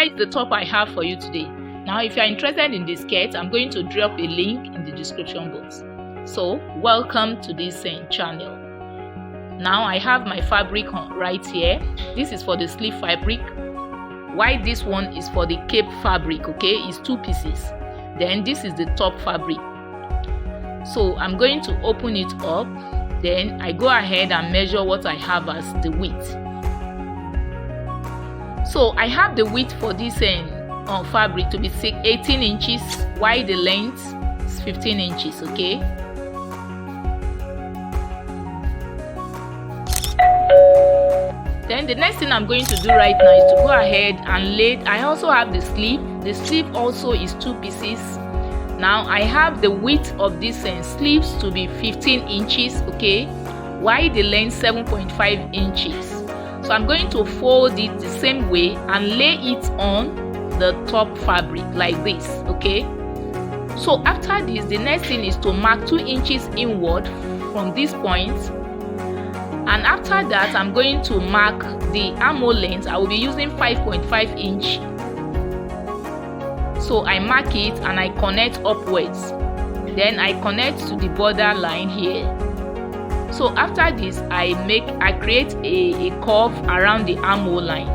is the top I have for you today. Now if you are interested in this skirt, I'm going to drop a link in the description box. So welcome to this channel. Now I have my fabric right here. This is for the sleeve fabric, while this one is for the cape fabric. Okay, it's 2 pieces. Then this is the top fabric. So I'm going to open it up. Then I go ahead and measure what I have as the width. So I have the width for this fabric to be 18 inches, while the length is 15 inches. Okay. Then the next thing I'm going to do right now is to go ahead and lay. I also have the sleeve. The sleeve also is 2 pieces. Now I have the width of this sleeves to be 15 inches, okay, while the length 7.5 inches. So I'm going to fold it the same way and lay it on the top fabric like this, okay. So after this, the next thing is to mark 2 inches inward from this point. And after that, I'm going to mark the armhole length. I will be using 5.5 inch. So I mark it and I connect upwards. Then I connect to the border line here. So after this, I create a curve around the armhole line.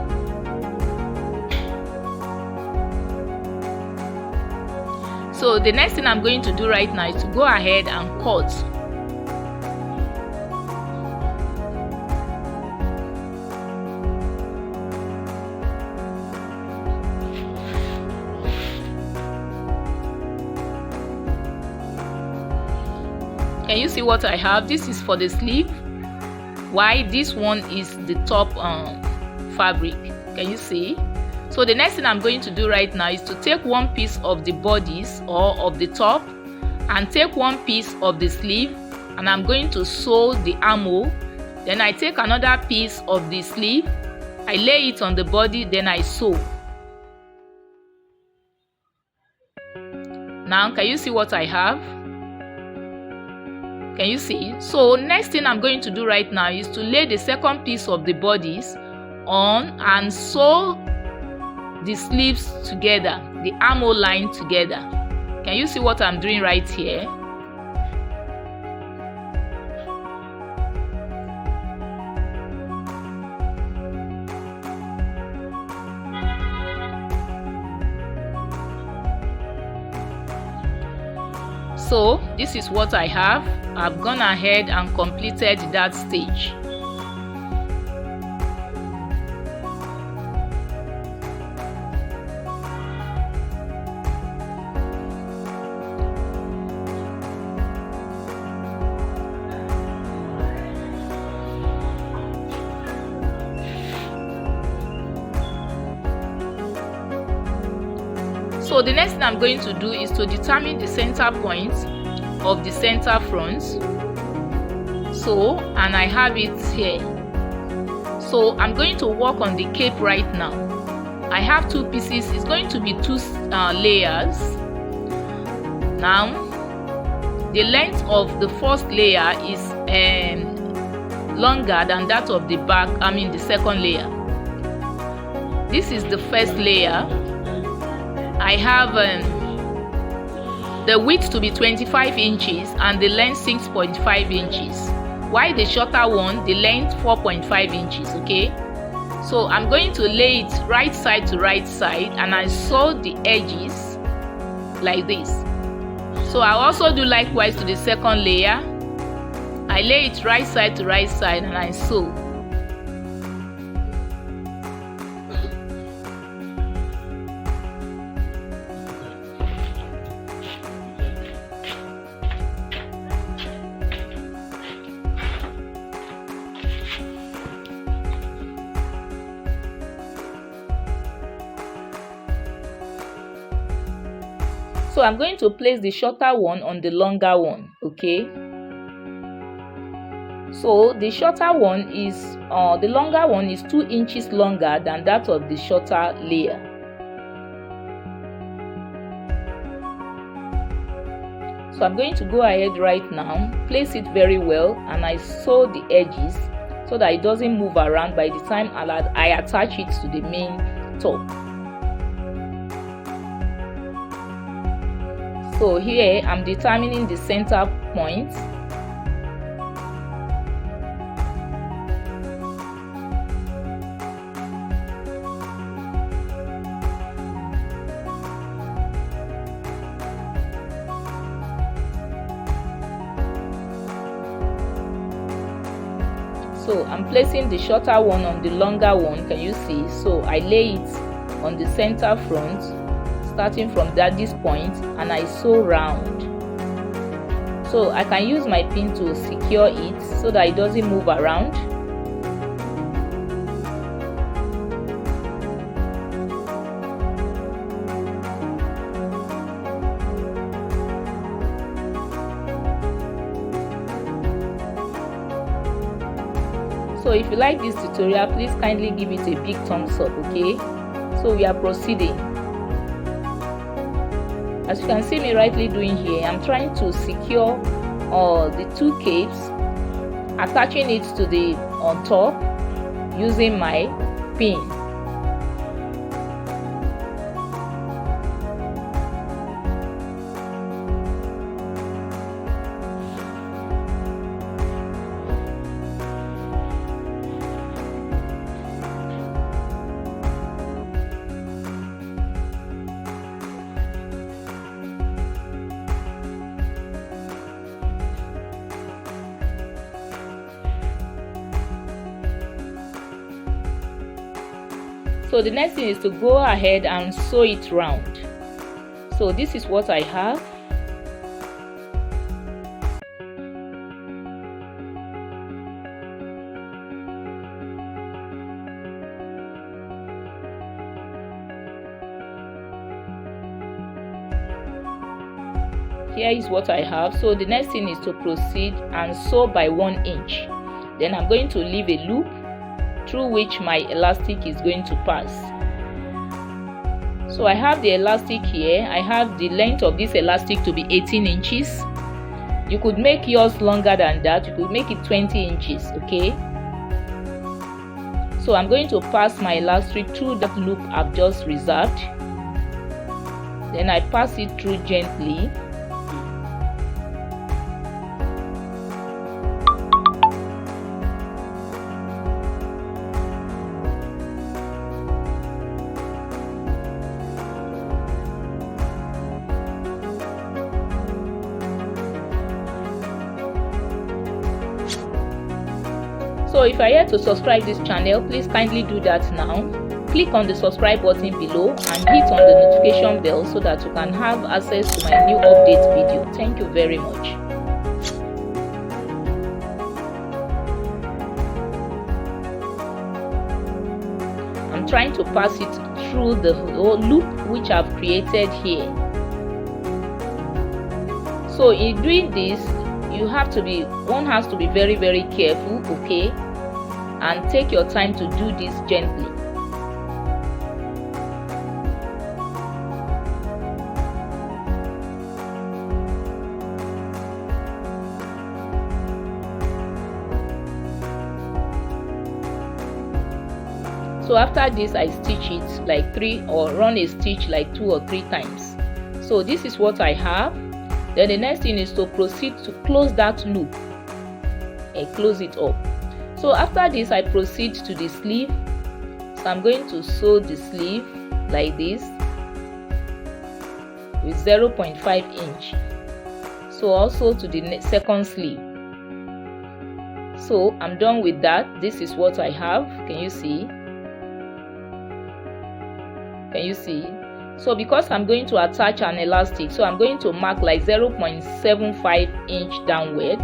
So the next thing I'm going to do right now is to go ahead and cut. Can you see what I have? This is for the sleeve, while this one is the top fabric. Can you see? So the next thing I'm going to do right now is to take one piece of the bodice or of the top and take one piece of the sleeve, and I'm going to sew the armhole. Then I take another piece of the sleeve, I lay it on the body, then I sew. Now can you see what I have? Can you see? So next thing I'm going to do right now is to lay the second piece of the bodice on and sew the sleeves together, the armhole line together. Can you see what I'm doing right here? So this is what I have. I've gone ahead and completed that stage. So the next thing I'm going to do is to determine the center point of the center front. So, and I have it here. So I'm going to work on the cape right now. I have 2 pieces. It's going to be 2 layers. Now the length of the first layer is longer than that of the back, the second layer. This is the first layer. I have the width to be 25 inches and the length 6.5 inches, while the shorter one, the length 4.5 inches. Okay, so I'm going to lay it right side to right side, and I sew the edges like this. So I also do likewise to the second layer. I lay it right side to right side and I sew. So I'm going to place the shorter one on the longer one. Okay, so the shorter one is the longer one is 2 inches longer than that of the shorter layer. So I'm going to go ahead right now, place it very well, and I sew the edges so that it doesn't move around by the time I attach it to the main top. So here I'm determining the center point. So I'm placing the shorter one on the longer one, can you see? So I lay it on the center front, starting from this point, and I sew round. So I can use my pin to secure it so that it doesn't move around. So if you like this tutorial, please kindly give it a big thumbs up, okay? So we are proceeding. As you can see me rightly doing here, I'm trying to secure the two capes, attaching it to the on top using my pin. So the next thing is to go ahead and sew it round. So this is what I have. Here is what I have. So the next thing is to proceed and sew by 1 inch. Then I'm going to leave a loop through which my elastic is going to pass. So I have the elastic here. I have the length of this elastic to be 18 inches. You could make yours longer than that. You could make it 20 inches, okay? So I'm going to pass my elastic through that loop I've just reserved. Then I pass it through gently. So if you are yet to subscribe this channel, please kindly do that now. Click on the subscribe button below and hit on the notification bell so that you can have access to my new update video. Thank you very much. I'm trying to pass it through the loop which I've created here. So in doing this, one has to be very, very careful, okay, and take your time to do this gently. So after this, I stitch it like 3 or run a stitch like 2 or 3 times. So this is what I have. Then the next thing is to proceed to close that loop and close it up. So after this, I proceed to the sleeve. So I'm going to sew the sleeve like this with 0.5 inch. So also to the second sleeve. So I'm done with that. This is what I have. Can you see? Can you see? So because I'm going to attach an elastic, so I'm going to mark like 0.75 inch downward.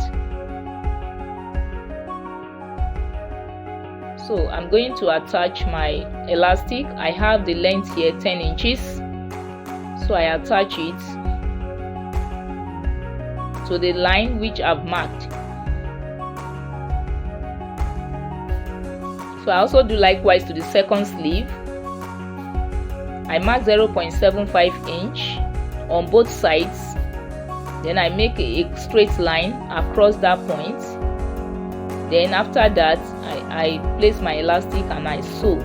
So I'm going to attach my elastic. I have the length here 10 inches. So I attach it to the line which I've marked. So I also do likewise to the second sleeve. I mark 0.75 inch on both sides. Then I make a straight line across that point. Then after that, I place my elastic and I sew.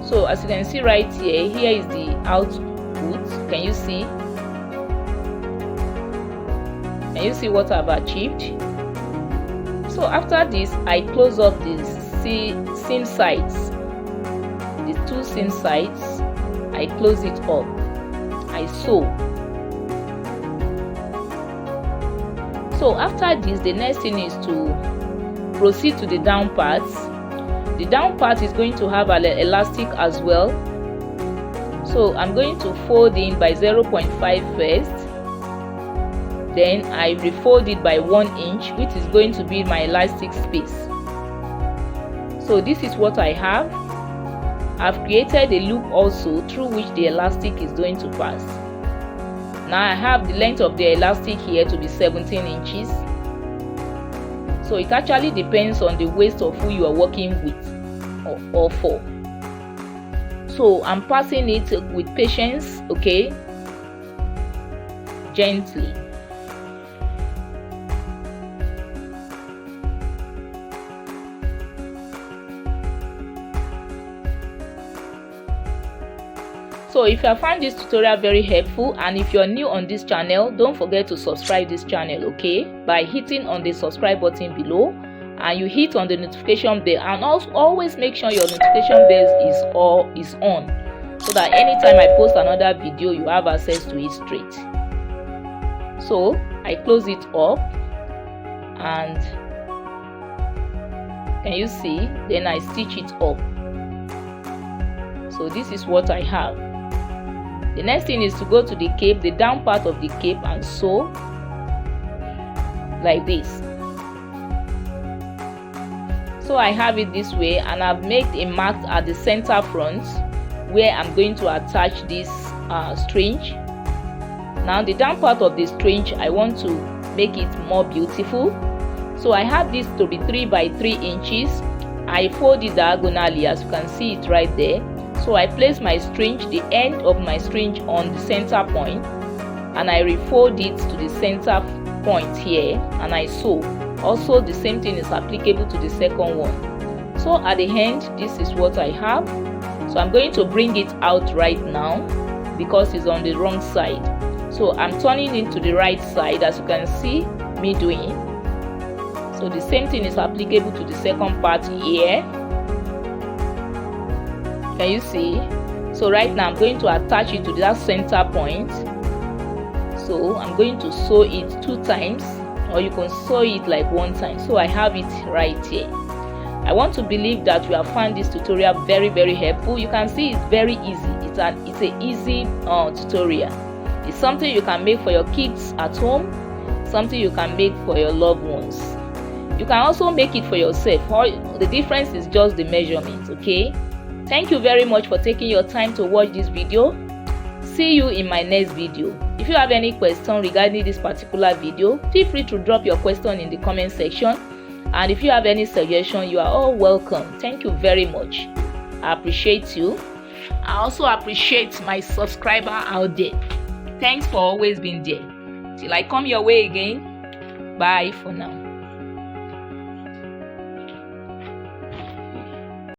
So as you can see right here is the output. Can you see? Can you see what I've achieved? So after this, I close up the seam sides, the two seam sides. I close it up. I sew. So after this, the next thing is to proceed to the down part. The down part is going to have an elastic as well. So I'm going to fold in by 0.5 first. Then I refold it by 1 inch, which is going to be my elastic space. So this is what I have. I've created a loop also through which the elastic is going to pass. Now I have the length of the elastic here to be 17 inches. So it actually depends on the waist of who you are working with or for. So I'm passing it with patience, okay? Gently. So if you have found this tutorial very helpful, and if you're new on this channel, don't forget to subscribe this channel, okay, by hitting on the subscribe button below, and you hit on the notification bell, and also always make sure your notification bell is on, so that anytime I post another video you have access to it straight. So I close it up, and can you see? Then I stitch it up. So this is what I have. The next thing is to go to the cape, the down part of the cape, and sew like this. So I have it this way, and I've made a mark at the center front where I'm going to attach this string. Now the down part of the string, I want to make it more beautiful. So I have this to be 3 by 3 inches. I fold it diagonally, as you can see it right there. So I place my string, the end of my string, on the center point, and I refold it to the center point here, and I sew. Also the same thing is applicable to the second one. So at the end, this is what I have. So I'm going to bring it out right now because it's on the wrong side. So I'm turning it to the right side, as you can see me doing. So the same thing is applicable to the second part here. Can you see? So right now I'm going to attach it to that center point. So I'm going to sew it 2 times, or you can sew it like 1 time. So I have it right here. I want to believe that you have found this tutorial very, very helpful. You can see it's very easy. It's an easy tutorial. It's something you can make for your kids at home, something you can make for your loved ones. You can also make it for yourself. The difference is just the measurement, okay? Thank you very much for taking your time to watch this video. See you in my next video. If you have any question regarding this particular video, feel free to drop your question in the comment section. And if you have any suggestion, you are all welcome. Thank you very much. I appreciate you. I also appreciate my subscriber out there. Thanks for always being there. Till I come your way again. Bye for now.